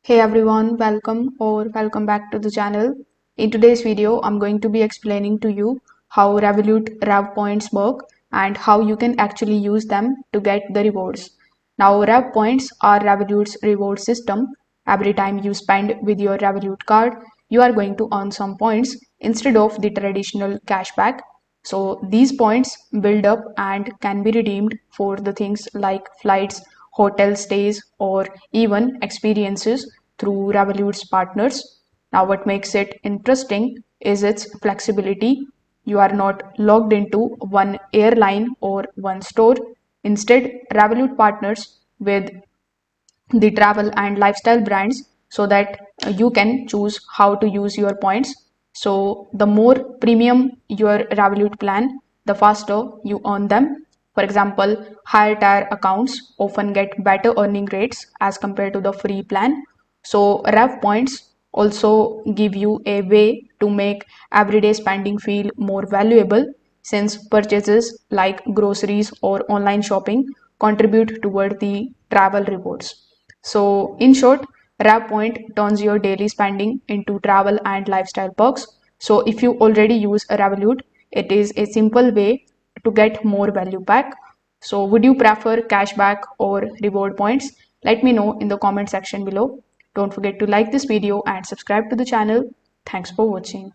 Hey everyone, welcome back to the channel. In today's video, I'm going to be explaining to you how Revolut RevPoints work and how you can actually use them to get the rewards. Now, RevPoints are Revolut's reward system. Every time you spend with your Revolut card, you are going to earn some points instead of the traditional cashback. So these points build up and can be redeemed for the things like flights, hotel stays, or even experiences through Revolut's partners. Now, what makes it interesting is its flexibility. You are not locked into one airline or one store. Instead, Revolut partners with the travel and lifestyle brands so that you can choose how to use your points. So the more premium your Revolut plan, the faster you earn them. For example, higher tier accounts often get better earning rates as compared to the free plan. So Rev points also give you a way to make everyday spending feel more valuable since purchases like groceries or online shopping contribute toward the travel rewards. So, in short, RevPoint turns your daily spending into travel and lifestyle perks. So, if you already use a Revolut, it is a simple way to get more value back. So, would you prefer cashback or reward points? Let me know in the comment section below. Don't forget to like this video and subscribe to the channel. Thanks for watching.